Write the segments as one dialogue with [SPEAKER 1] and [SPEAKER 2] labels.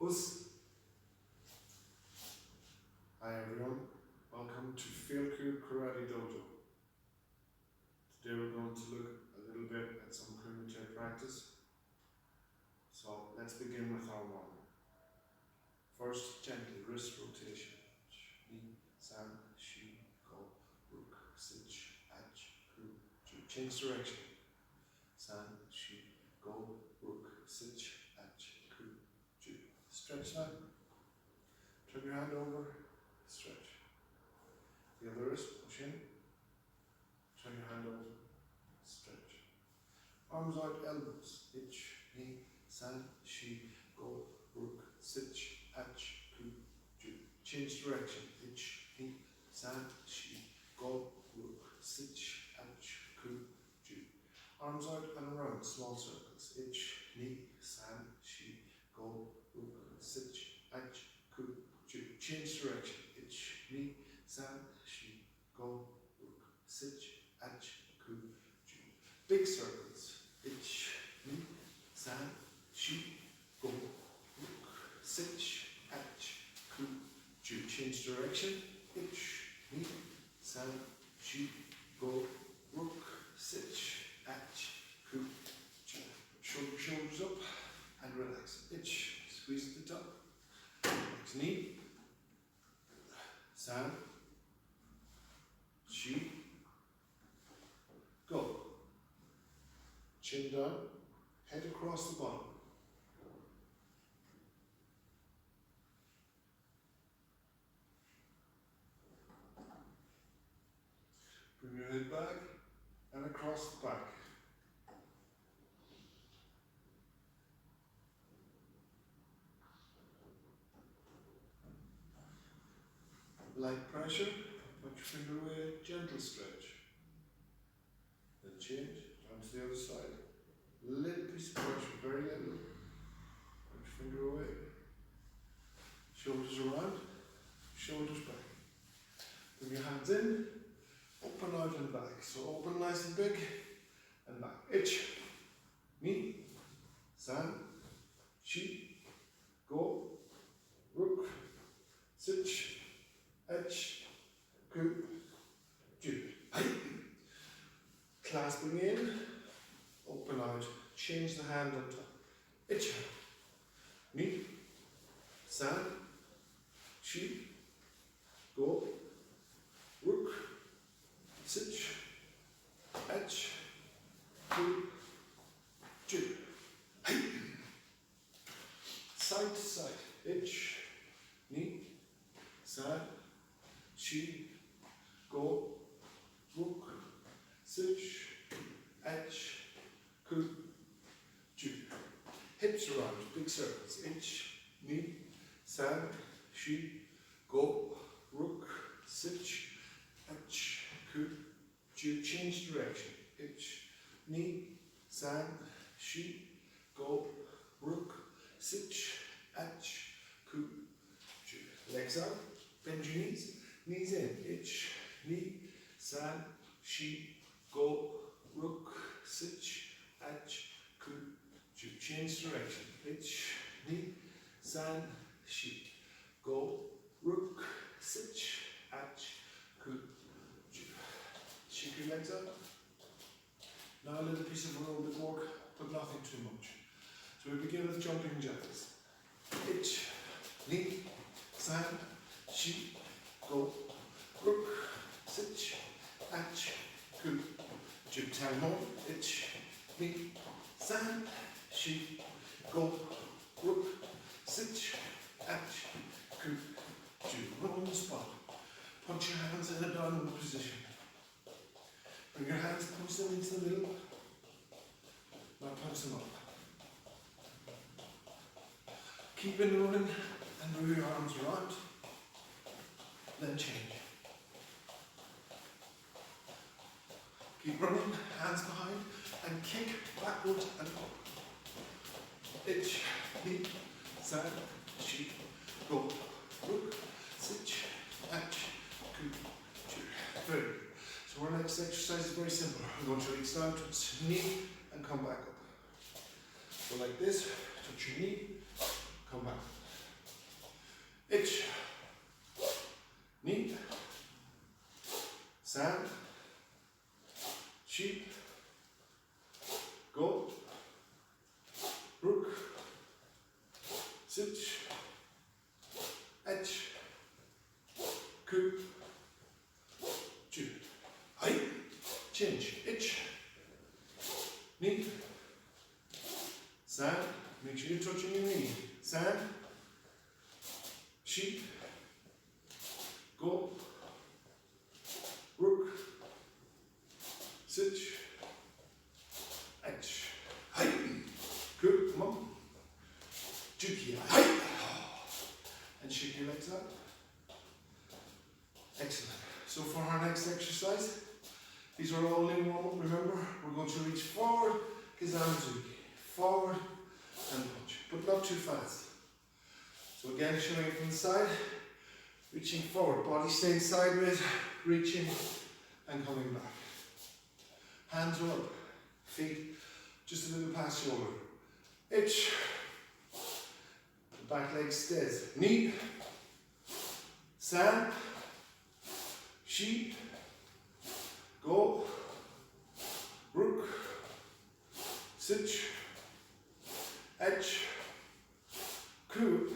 [SPEAKER 1] pose. Hi everyone, welcome to Feel Good Karate Dojo. Today we're going to look a little bit at some kumite practice. So let's begin with our one. First, gently wrist rotation. Ni, san, shi, go, ruk, sich, ach, ku, ju. Change direction. San, shi, go, ruk, sich, ach, ku, ju. Stretch that. Turn your hand over, stretch. The other wrist, push in. Turn your hand over, stretch. Arms out, elbows. Ich, ni, san, shi, go, ruk, sich, ach, ku, ju. Change direction. Ich, ni, san, shi, go, ruk, sich, ach, ku, ju. Arms out and around, small circles. Ich, ni, san, shi, go, ruk, sich, ach, ku, ju. Change direction. Ich, ni, san, shi, go, ruk, sich, ach, ku, ju. Big circles. Ich, ni, san, shi, go, ruk, sich, ach, ku, ju. Change direction. Ich, ni, san, shi, go, ruk, sich, ach, ku, ju. Shoulders up and relax. Ich, squeeze at the top. Next knee. San, shi, go. Chin down, head across the bottom. Bring your head back and across the back. Light pressure, put your finger away, gentle stretch. Then change, down to the other side. Little piece of pressure, very little. Put your finger away. Shoulders around, shoulders back. Bring your hands in, open out and back. So open nice and big, and back. Ich, ni, san, shi, go, ruk, sich, ach, ku, ju. Clasping in, open out, change the hand on top. Ich, ni, san, shi, go, ruk, sich, ach, ku, ju. Side to side. Ich, ni, san, shi, go, ruk, sich, ach, ku, ju. Hips around, big circles. Ich, ni, san, shi, go, ruk, sich, ach, ku, ju. Change direction. Ich, ni, san, shi, go, ruk, sich, ach, ku, ju. Legs out, bend your knees. Knees in. Ich, ni, san, shi, go, ruk, sich, ach, ku, ju. Change direction. Ich, ni, san, shi, go, ruk, sich, ach, ku, ju. Shake your legs up. Now a little piece of aerobic work, but nothing too much. So we begin with jumping jacks. Ich, ni, san, shi, go, ruk, sich, ach, ku, ju. Time home. Ich, ni, san, shi, go, ruk, sich, ach, ku, ju. One on the spot. Punch your hands in a downward position. Bring your hands, punch them into the middle. Now punch them up. Keep it rolling and move your arms around. Then change. Keep running, hands behind, and kick backwards and up. Ich, ni, san, shi, go, ruk, sich, ach, ku, ju. Very good. So our next exercise is very simple. We're going to reach down, touch knee, and come back up. So like this, touch your knee, come back. switch, edge, coup, two, high, change, itch, knee, sand, make sure you're touching your knee, sand, sheep, go, rook, switch, edge, high, coup, come on, juki, high, and shake your legs out. Excellent. So for our next exercise, these are all in warm up. Remember, we're going to reach forward, kizanzuki, forward and punch, but not too fast. So again, showing it from the side, reaching forward, body staying sideways, reaching and coming back. Hands are up, feet just a little past shoulder. Itch, the back leg stays. Knee, sand, sheep, go, rook, switch, edge, coup,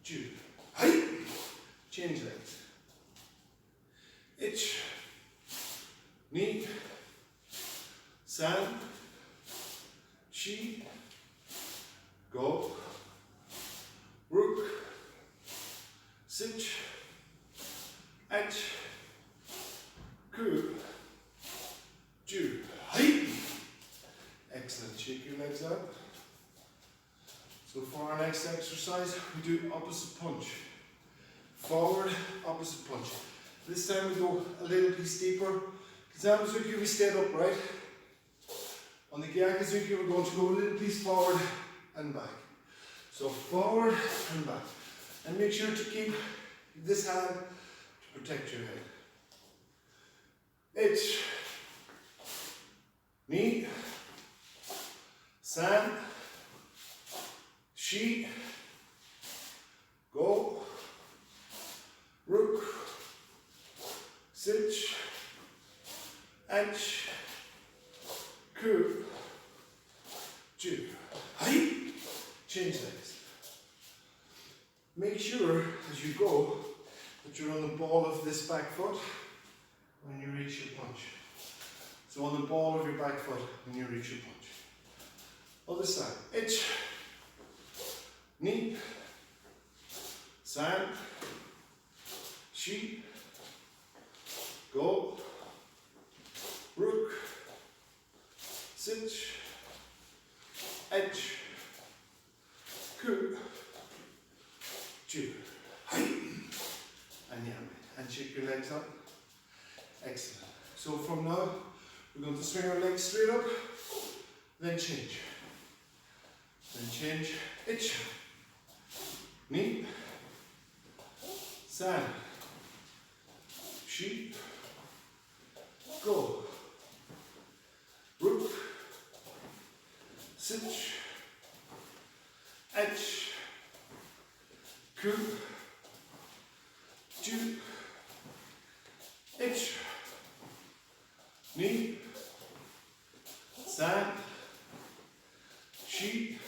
[SPEAKER 1] ju, height, change legs, itch, knee, sand, sheep, go, rook, switch, edge, coup, ju, height. Excellent, shake your legs out. So for our next exercise, we do opposite punch. Forward, opposite punch. This time we go a little piece deeper. Kizanzuki, we stayed upright. On the Gyakuzuki, we're going to go a little piece forward and back. So forward and back. And make sure to keep this hand to protect your head. Itch, knee, sand, sheep, go, rook, switch, edge, coup, ju, height, change legs. Make sure as you go that you're on the ball of this back foot when you reach your punch. So on the ball of your back foot when you reach your punch. Other side, itch, knee, sand, sheep, go, rook, switch, edge, coup, ju, height, and yam, and shake your legs up. Excellent. So from now, we're going to swing our legs straight up, then change. Then change, itch, knee, sand, sheep, go, rook, switch, edge, coup, ju, itch, knee, sand, sheep,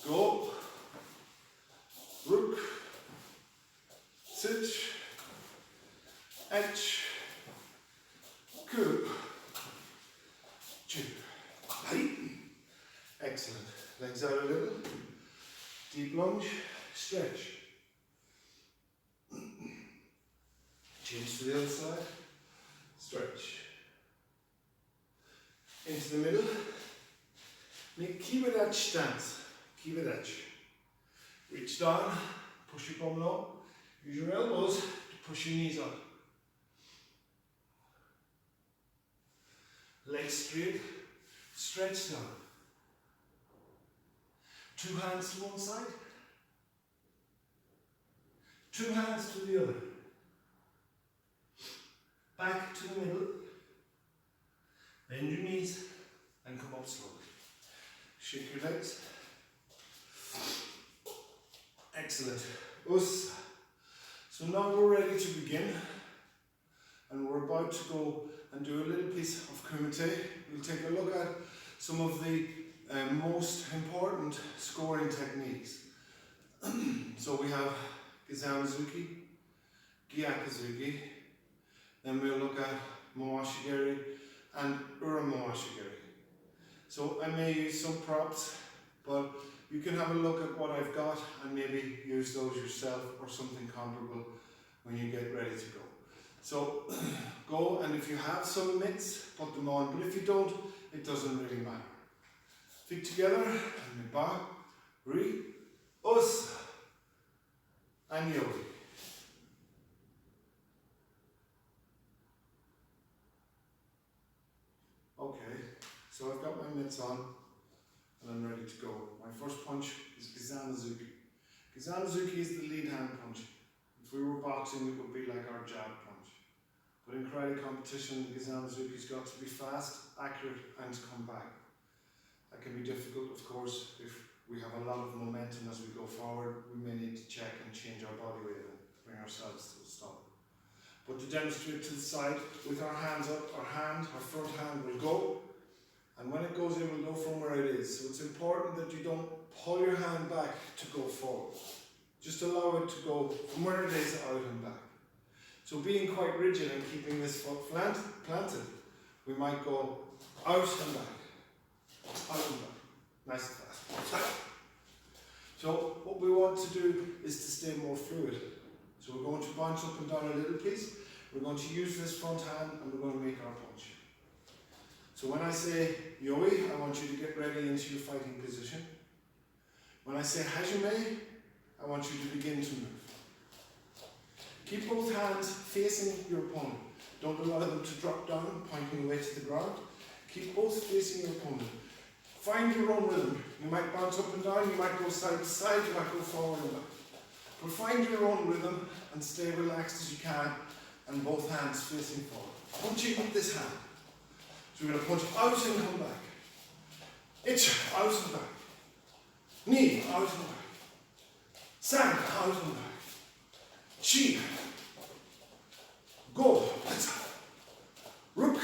[SPEAKER 1] go, rook, switch, edge, coup, ju, height. Excellent. Legs out a little. Deep lunge, stretch. Change to the other side. Stretch. Into the middle. Make kiwadach stance. Kiwadach. Reach down, push your bum low. Use your elbows to push your knees up. Legs straight, stretch down. Two hands to one side. Two hands to the other. Back to the middle. Bend your knees and come up slowly. Shake your legs. Excellent. Us. So now we're ready to begin. And we're about to go and do a little piece of kumite. We'll take a look at some of the most important scoring techniques. So we have Gizanazuki, Gyakuzuki, then we'll look at Moashigiri and Uramoashigiri. So I may use some props, but you can have a look at what I've got and maybe use those yourself or something comparable when you get ready to go. So go, and if you have some mitts, put them on, but if you don't, it doesn't really matter. Feet together, and ba, ri, us, and yogi. Okay, so I've got my mitts on, and I'm ready to go. My first punch is Gizanazuki. Gizanazuki is the lead hand punch. If we were boxing, it would be like our jab punch. But in karate competition, Gizanazuki's got to be fast, accurate, and to come back. That can be difficult, of course, if we have a lot of momentum as we go forward. We may need to check and change our body weight and bring ourselves to a stop. But to demonstrate to the side, with our hands up, our front hand will go, and when it goes, it will go from where it is. So it's important that you don't pull your hand back to go forward. Just allow it to go from where it is out and back. So being quite rigid and keeping this foot planted, we might go out and back, out and back, nice and fast. So what we want to do is to stay more fluid. So we're going to bounce up and down a little piece. We're going to use this front hand and we're going to make our punch. So when I say yoi, I want you to get ready into your fighting position. When I say hajime, I want you to begin to move. Keep both hands facing your opponent. Don't allow them to drop down, pointing away to the ground. Keep both facing your opponent. Find your own rhythm. You might bounce up and down, you might go side to side, you might go forward and back. But find your own rhythm and stay relaxed as you can, and both hands facing forward. Punching with this hand. So we're going to punch out and come back. Ich, out and back. Knee, out and back. San, out and back. Chi, go, Ruk,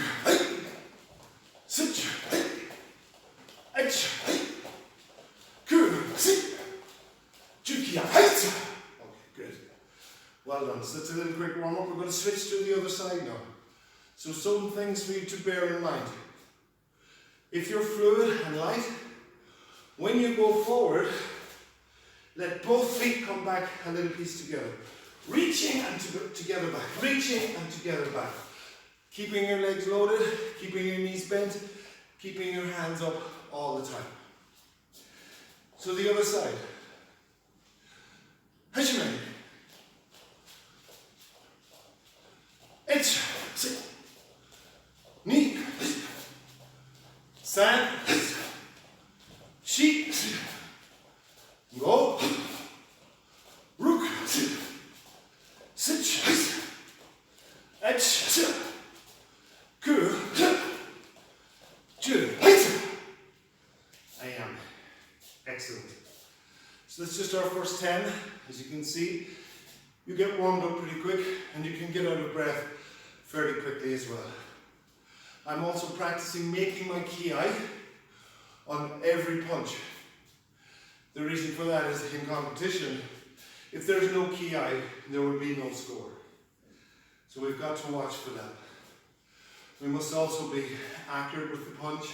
[SPEAKER 1] Sich, Ich, Ku, Si, Jukia, okay, good. Well done. So that's a little quick warm up. We're going to switch to the other side now. So some things for you to bear in mind. If you're fluid and light, when you go forward, let both feet come back a little piece together. Reaching and together back, reaching and together back. Keeping your legs loaded, keeping your knees bent, keeping your hands up all the time. So the other side. Hajime. Ich, si, ni, san, shi, go, ruk, sich, ich, ku, ju. I am. Excellent. So that's just our first 10. As you can see, you get warmed up pretty quick and you can get out of breath fairly quickly as well. I'm also practicing making my ki on every punch. The reason for that is in competition, if there's no ki, there will be no score. So we've got to watch for that. We must also be accurate with the punch.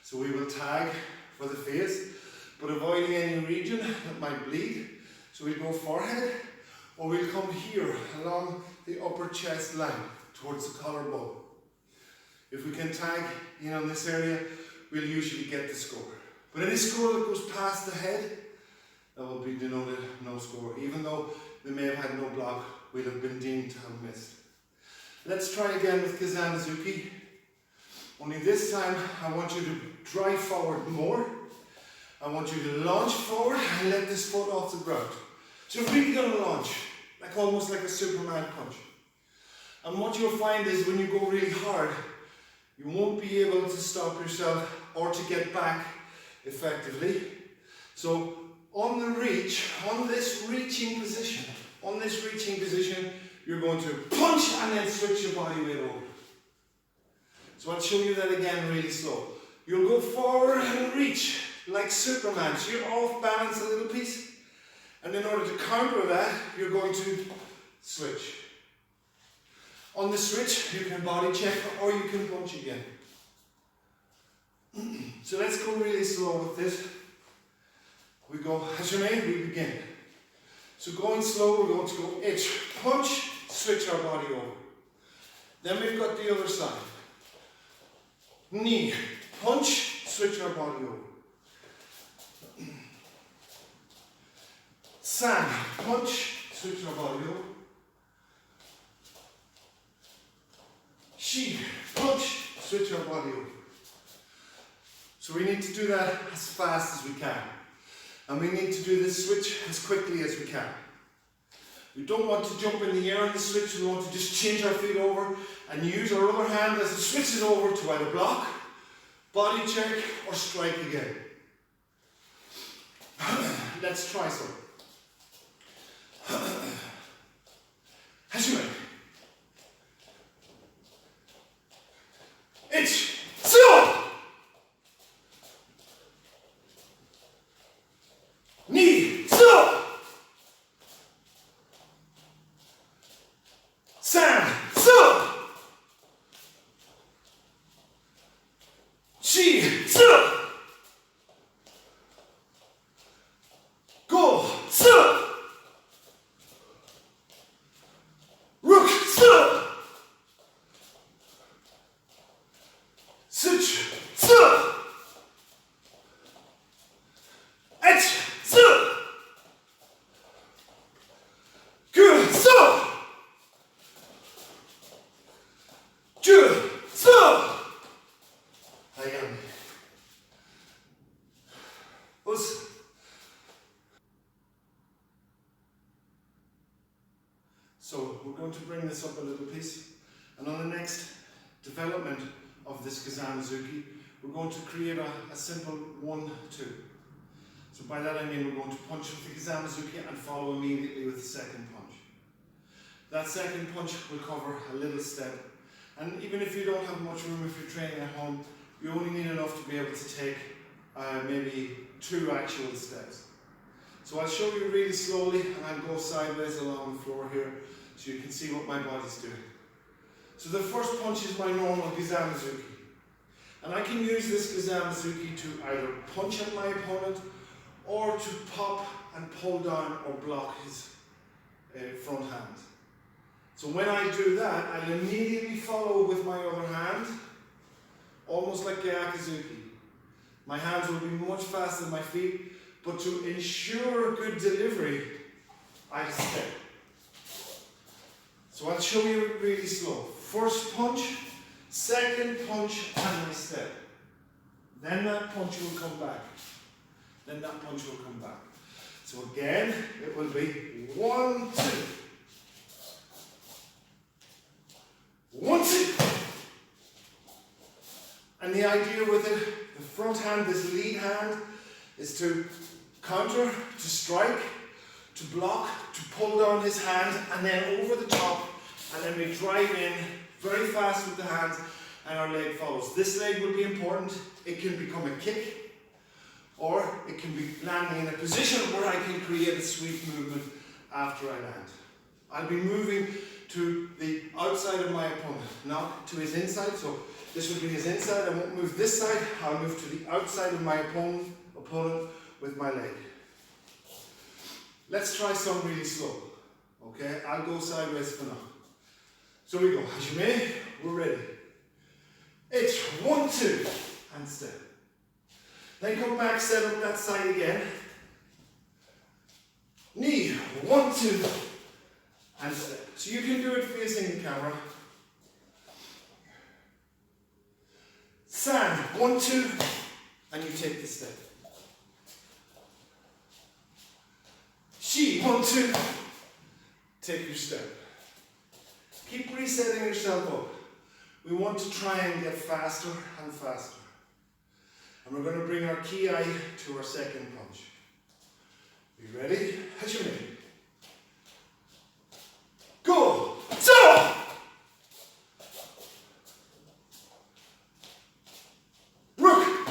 [SPEAKER 1] So we will tag for the face, but avoiding any region that might bleed. So we'll go forehead, or we'll come here along the upper chest line towards the collarbone. If we can tag in on this area, we'll usually get the score. But any score that goes past the head, that will be denoted no score. Even though they may have had no block, we'll have been deemed to have missed. Let's try again with Gizanazuki. Only this time, I want you to drive forward more. I want you to launch forward and let this foot off the ground. So you're really going to launch, like almost like a Superman punch. And what you'll find is when you go really hard, you won't be able to stop yourself or to get back effectively. So on the reach, on this reaching position, you're going to punch and then switch your body weight over. So I'll show you that again really slow. You'll go forward and reach like Superman. So you're off balance a little piece. And in order to counter that, you're going to switch. On the switch, you can body check or you can punch again. So let's go really slow with this. We go, hajime, we begin. So going slow, we're going to go itch, punch, switch our body over. Then we've got the other side. Knee, punch, switch our body over. San, punch, switch our body over. Shi, punch, switch our body over. So we need to do that as fast as we can. And we need to do this switch as quickly as we can. We don't want to jump in the air on the switch, we want to just change our feet over and use our other hand as it switches over to either block, body check, or strike again. Let's try some. Hajime. Itch. Zero. Knee. Zero. San. Zero. Shi. Zero. Go. Zero. Rook. Zero. Switch. Zero. Edge. Zero. Good. Zero. Good. Zero. Again. Us. So we're going to bring this up a little piece, and on the next development of this Kizamizuki, we're going to create a simple 1-2. So by that I mean we're going to punch with the Kizamizuki and follow immediately with the second punch. That second punch will cover a little step, and even if you don't have much room, if you're training at home, you only need enough to be able to take maybe 2 actual steps. So I'll show you really slowly, and I'll go sideways along the floor here so you can see what my body's doing. So the first punch is my normal Kizamizuki. And I can use this Kizamizuki to either punch at my opponent or to pop and pull down or block his front hand. So when I do that, I'll immediately follow with my other hand, almost like Gyakuzuki. My hands will be much faster than my feet, but to ensure good delivery, I step. So I'll show you it really slow. First punch, second punch, and I step. Then that punch will come back. Then that punch will come back. So again, it will be 1, 2. 1, 2. And the idea with it, the front hand, this lead hand, is to counter, to strike, to block, to pull down his hand, and then over the top, and then we drive in very fast with the hands, and our leg follows. This leg will be important. It can become a kick, or it can be landing in a position where I can create a sweep movement after I land. I'll be moving to the outside of my opponent, not to his inside. So this will be his inside. I won't move this side. I'll move to the outside of my opponent with my leg. Let's try some really slow. Okay, I'll go sideways for now. So we go, hajime, we're ready. It's 1, 2, and step. Then come back, set up that side again. Knee, 1, 2, and step. So you can do it facing the camera. San, 1, 2, and you take the step. Shi, 1, 2, take your step. Keep resetting yourself up. We want to try and get faster and faster. And we're going to bring our ki to our second punch. You ready? Hajime. Go! Zero! Rook!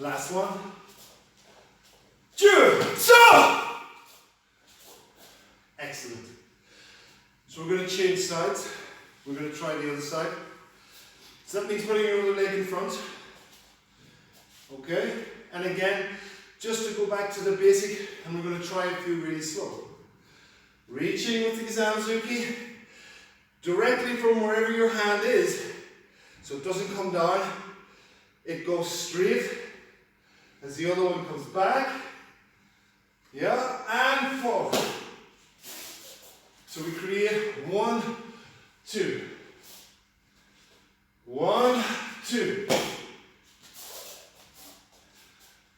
[SPEAKER 1] Last one. Two, so. Excellent. So we're going to change sides. We're going to try the other side. So that means putting your other leg in front. Okay? And again, just to go back to the basic, and we're going to try a few really slow. Reaching with the Gizamuzuki directly from wherever your hand is, so it doesn't come down, it goes straight as the other one comes back. Yeah, and forward. So we create 1, 2. 1, 2.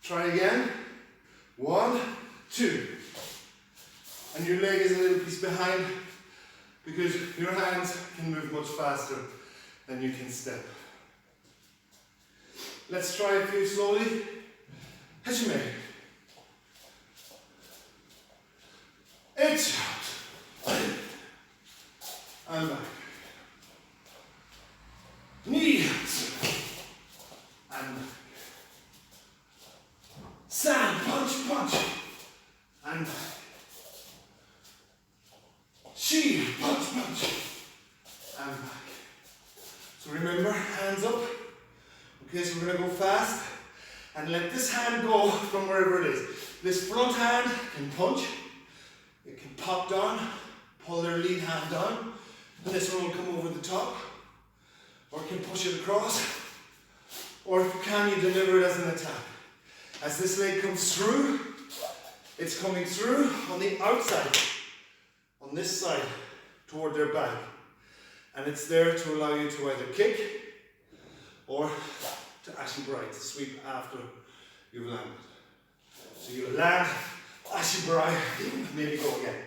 [SPEAKER 1] Try again. 1, 2. And your leg is a little piece behind because your hands can move much faster than you can step. Let's try a few slowly. Hajime. It's out. And back. Knees. And back. Sand, punch, punch. And back. She, punch, punch. And back. So remember, hands up. Okay, so we're going to go fast. And let this hand go from wherever it is. This front hand can punch. It can pop down, pull their lead hand down, and this one will come over the top, or it can push it across, or if you can, you deliver it as an attack. As this leg comes through, it's coming through on the outside, on this side, toward their back, and it's there to allow you to either kick, or to ashibarai, to sweep after you've landed. So you land, ashibarai, maybe go again.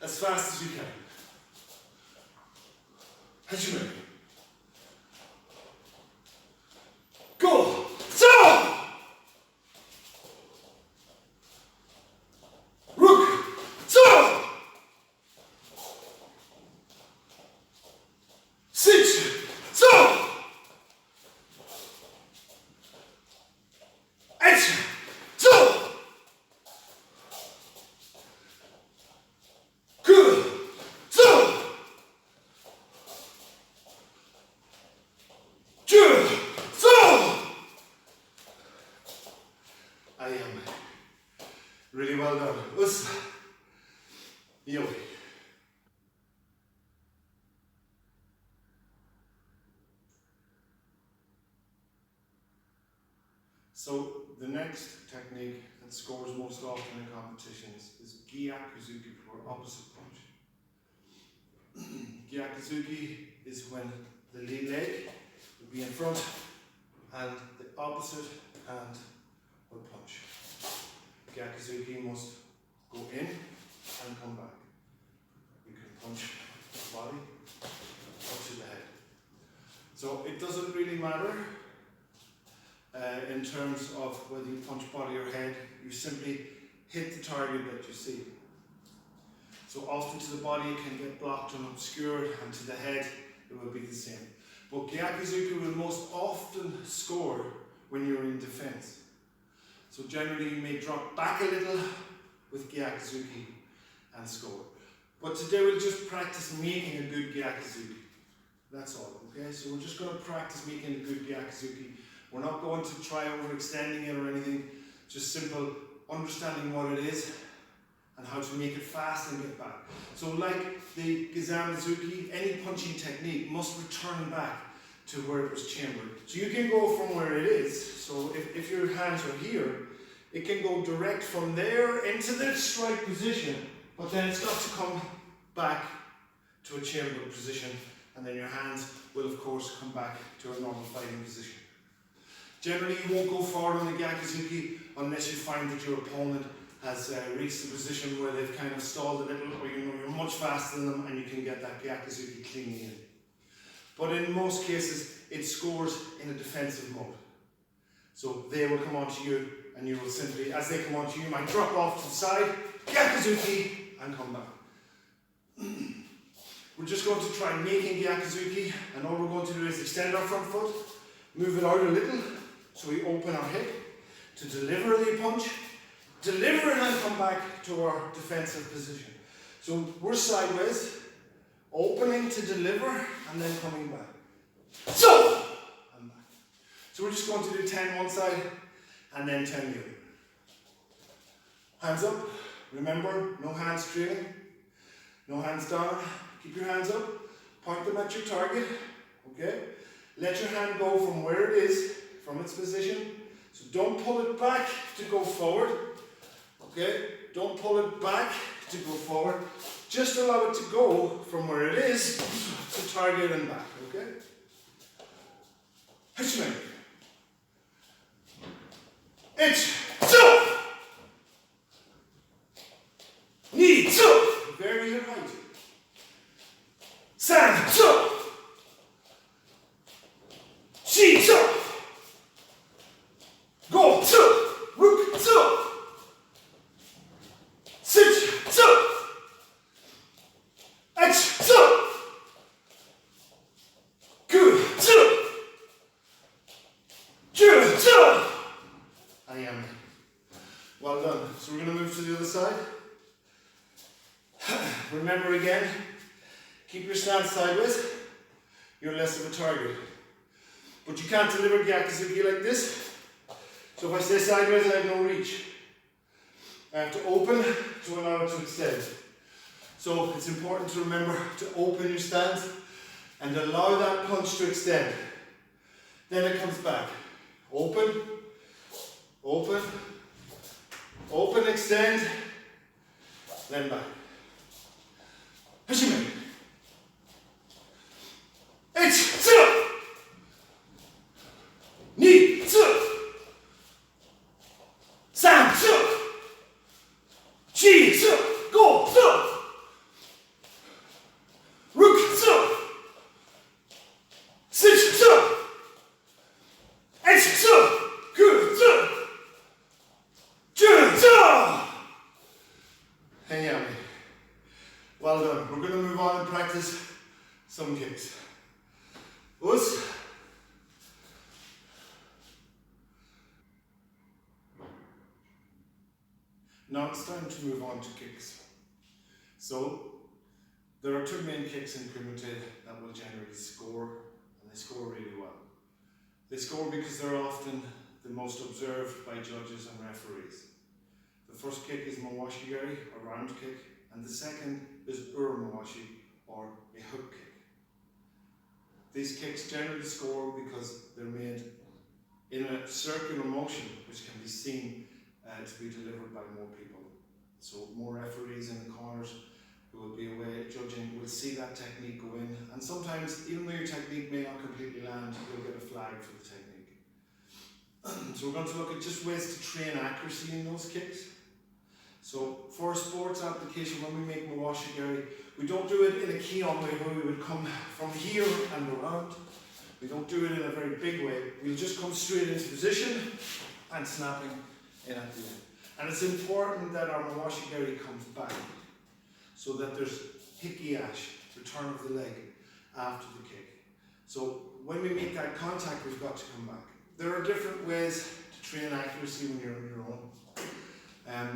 [SPEAKER 1] As fast as you can. Hajime. Go! So! Rook! So! Sit! So! I am. Really well done. Us. Yo. So the next technique that scores most often in competitions is Gyakuzuki, or opposite punch. Gyakuzuki is when the lead leg will be in front and the opposite hand will punch. Gyakuzuki must go in and come back. You can punch the body, punch the head. So it doesn't really matter in terms of whether you punch body or head, you simply hit the target that you see. So often to the body it can get blocked and obscured, and to the head it will be the same. But Gyakuzuki will most often score when you're in defense. So generally you may drop back a little with Gyakuzuki and score. But today we'll just practice making a good Gyakuzuki. That's all, okay? So we're just going to practice making a good Gyakuzuki. We're not going to try overextending it or anything, just simple understanding what it is and how to make it fast and get back. So like the Gizamuzuki, any punching technique must return back to where it was chambered. So you can go from where it is, so if your hands are here, it can go direct from there into the strike position, but then it's got to come back to a chambered position, and then your hands will of course come back to a normal fighting position. Generally you won't go forward on the Gyakuzuki unless you find that your opponent has reached the position where they've kind of stalled a little, or you know you're much faster than them and you can get that Gyakuzuki cleanly in. But in most cases, it scores in a defensive mode. So they will come onto you, and you will simply, as they come onto you, you might drop off to the side, Gyakuzuki, and come back. We're just going to try making Gyakuzuki, and all we're going to do is extend our front foot, Move it out a little so we open our hip to deliver the punch, deliver it and come back to our defensive position. So we're sideways, opening to deliver and then coming back. So, and back. So we're just going to do 10 one side and then 10 the other. Hands up. Remember, no hands trailing, no hands down. Keep your hands up, point them at your target, okay? Let your hand go from where it is, from its position. So don't pull it back to go forward, okay? Don't pull it back to go forward. Just allow it to go from where it is to target and back, okay? Hachime. Inch. So. Knee. So. Vary your height. San. So. Shi. So. Go. So. Rook. So. Sit. So. H. So. Good. So. Good. So. I am. Well done. So we're going to move to the other side. Remember again, keep your stance sideways. You're less of a target. But you can't deliver gyakuzuki like this. So if I stay sideways, I have no reach. I have to open to allow it to extend. So it's important to remember to open your stance and allow that punch to extend. Then it comes back. Open, open, open, extend, then back. Hachime. H, tsu. Ni, tsu. San, tsu. Chi, tsu. Go, tsu. Rook, tsu. Sit, tsu. H, tsu. Good, tsu. Ju, tsu. Hang out. Well done. We're going to move on and practice some kicks. Us. Now it's time to move on to kicks. So, there are two main kicks in kumite that will generally score, and they score really well. They score because they're often the most observed by judges and referees. The first kick is mawashi-gari, a round kick, and the second is ura-mawashi, or a hook kick. These kicks generally score because they're made in a circular motion, which can be seen to be delivered by more people. So more referees in the corners who will be away judging will see that technique go in, and sometimes, even though your technique may not completely land, you'll get a flag for the technique. So we're going to look at just ways to train accuracy in those kicks. So for a sports application, when we make mawashi-gari, we don't do it in a kion way where we would come from here and around. We don't do it in a very big way. We'll just come straight into position and snapping in at the end. And it's important that our mawashi-gari comes back so that there's hiki-ash, return of the leg after the kick. So when we make that contact, we've got to come back. There are different ways to train accuracy when you're on your own,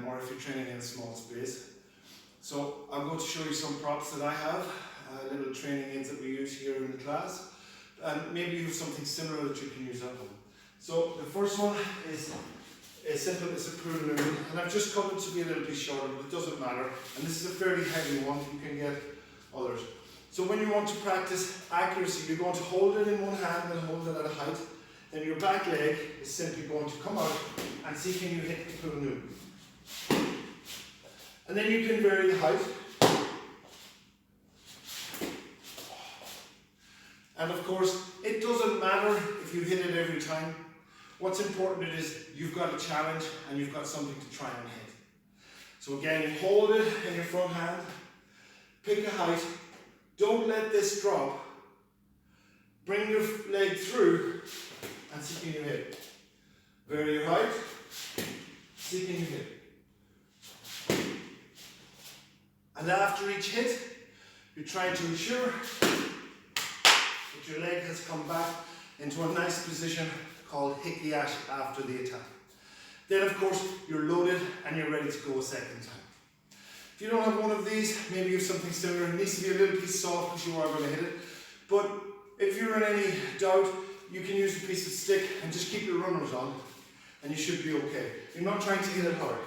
[SPEAKER 1] or if you're training in a small space. So I'm going to show you some props that I have, little training aids that we use here in the class, and maybe you have something similar that you can use at home. So the first one is as simple as a pull noon, and I've just cut it to be a little bit shorter, but it doesn't matter. And this is a fairly heavy one, you can get others. So when you want to practice accuracy, you're going to hold it in one hand and hold it at a height. Then your back leg is simply going to come out and see can you hit the pull noon. And then you can vary the height. And of course, it doesn't matter if you hit it every time. What's important is you've got a challenge and you've got something to try and hit. So again, hold it in your front hand, pick a height, don't let this drop, bring your leg through and see can you hit. Vary your height, see can you hit. And after each hit, you're trying to ensure that your leg has come back
[SPEAKER 2] into a nice position called hikiashi after the attack. Then of course you're loaded and you're ready to go a second time. If you don't have one of these, maybe you have something similar. It needs to be a little piece soft because you are going to hit it. But if you're in any doubt, you can use a piece of stick and just keep your runners on and you should be okay. You're not trying to hit it hard.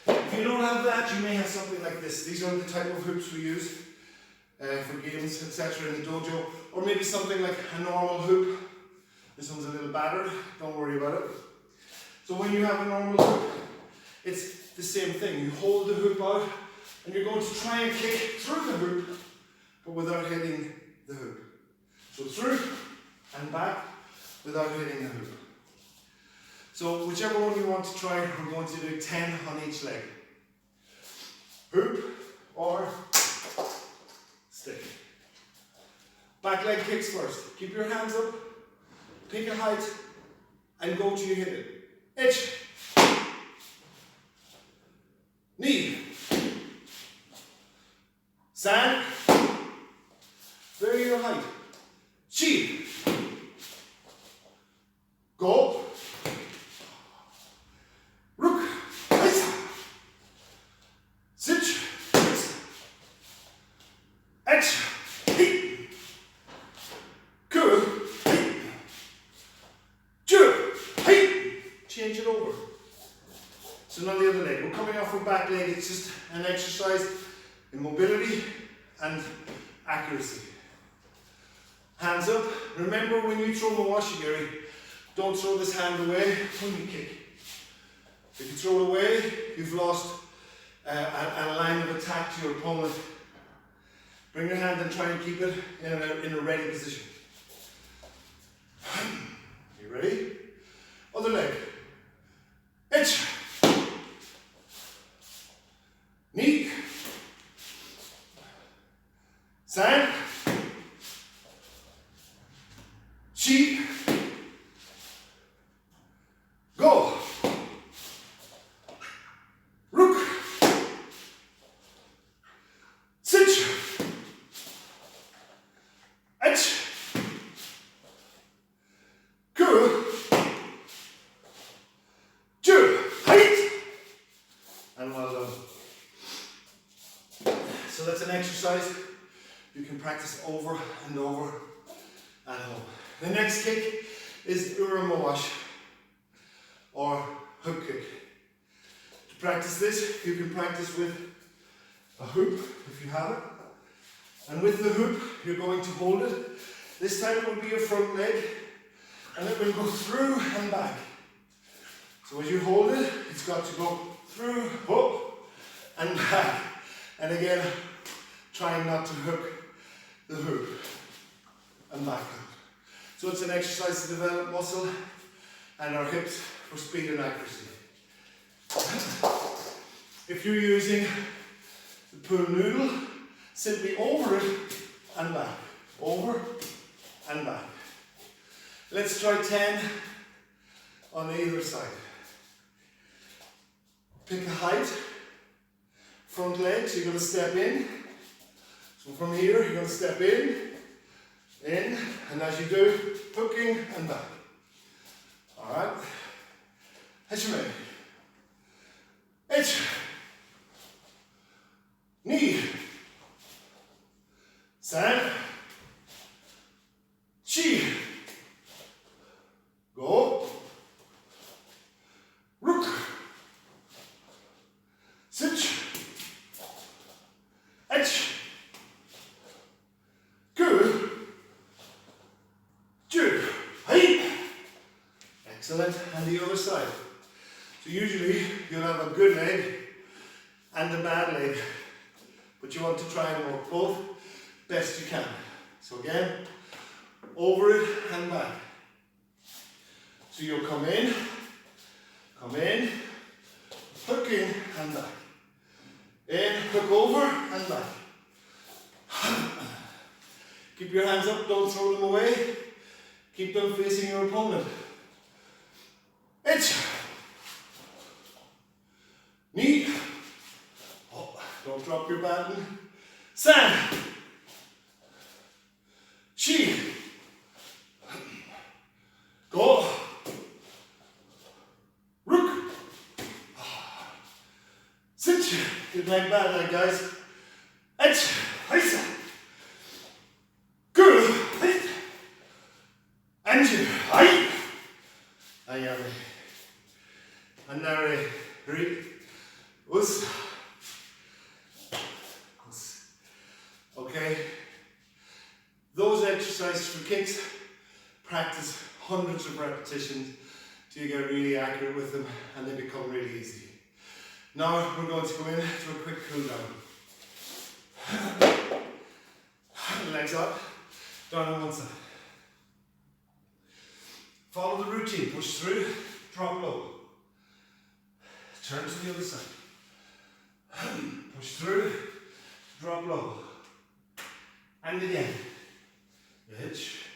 [SPEAKER 2] If you don't have that, you may have something like this. These are the type of hoops we use for games, etc. in the dojo. Or maybe something like a normal hoop. This one's a little battered, don't worry about it. So when you have a normal hoop, it's the same thing. You hold the hoop out and you're going to try and kick through the hoop, but without hitting the hoop. So through and back without hitting the hoop. So whichever one you want to try, we're going to do 10 on each leg. Hoop or stick. Back leg kicks first. Keep your hands up, pick a height, and go till you hit it. Itch. Knee. Sand. Vary your height. Chi. Go. Rook. Sit. Etch. Hit. Ku. Hit. Ju. Hit. Change it over. So now the other leg. We're coming off our back leg. It's just an exercise in mobility and accuracy. Hands up. Remember when you throw mawashigiri, don't throw this hand away when you kick. If you throw it away, you've lost a line of attack to your opponent. Bring your hand and try and keep it in a ready position. You ready? Other leg. Itch. Knee. Sand. Chi. Go. Rook. Sit. Etch. Ku. Ju. Height. And well done. So that's an exercise you can practice over and over at home. The next kick is uramowashi, or hook kick. To practice this, you can practice with a hoop, if you have it. And with the hoop, you're going to hold it. This time it will be your front leg, and it will go through and back. So as you hold it, it's got to go through, up, and back. And again, trying not to hook the hoop and back up. So it's an exercise to develop muscle and our hips for speed and accuracy. If you're using the pool noodle, simply over it and back. Over and back. Let's try 10 on either side. Pick a height. Front leg, so you're going to step in. So from here, you're going to step in, and as you do, hooking and back. Alright. Hachime. Itch. Knee. Sand. Chi. Go. Rook. Sit. Etch. Ku. Ju. Hey. Excellent. And the other side. So usually you'll have a good leg and a bad leg, but you want to try and work both best you can. So again, over it and back. So you'll come in, hooking and back. In, hook over and back. Keep your hands up, don't throw them away. Keep them facing your opponent. Itch. Knee. Oh, don't drop your baton. Sand. Chi. Good night, bad night, guys. It's Heisa. Good. And you. I am. And now, read. Us. Okay. Those exercises for kicks, practice hundreds of repetitions till you get really accurate with them and they become really easy. Now we're going to go in to a quick cool down. Legs up, down on one side. Follow the routine, push through, drop low. Turn to the other side. Push through, drop low. And again. Hitch.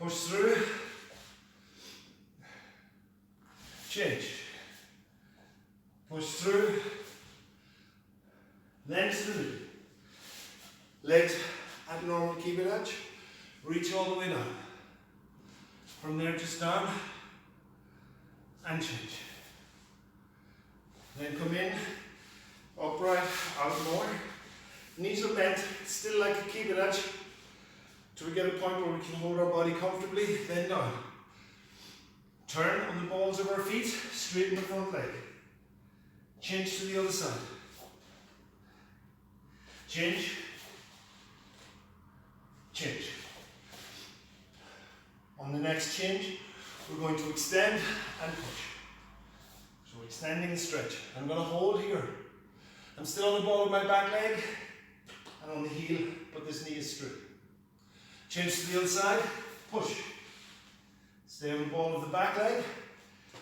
[SPEAKER 2] Push through. Change. Push through. Then to the middle. Legs at normal keeping edge. Reach all the way down. From there just down. And change. Then come in. Upright, out more. Knees are bent, still like a keeping edge. Till we get a point where we can hold our body comfortably, then down. Turn on the balls of our feet, straighten the front leg. Change to the other side. Change. Change. On the next change, we're going to extend and push. So extending and stretch. I'm going to hold here. I'm still on the ball of my back leg and on the heel, but this knee is straight. Change to the other side, push. Stay on the ball of the back leg,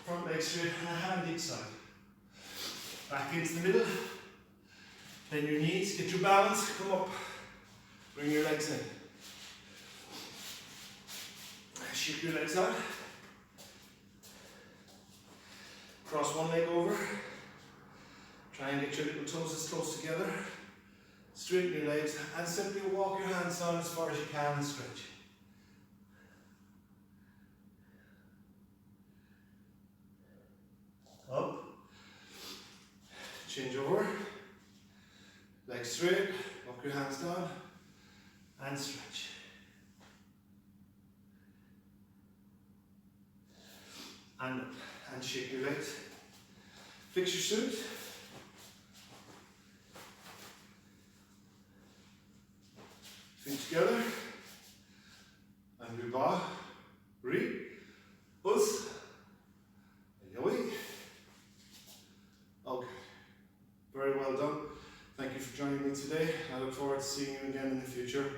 [SPEAKER 2] front leg straight and a hand each side. Back into the middle, bend your knees, get your balance, come up, bring your legs in. Shift your legs out. Cross one leg over. Try and get your little toes as close together. Straighten your legs and simply walk your hands down as far as you can and stretch. Up. Change over. Legs straight. Walk your hands down and stretch. And up. And shake your legs. Fix your suit. Feet together, and we bow, re, us, and away. Okay, very well done. Thank you for joining me today. I look forward to seeing you again in the future.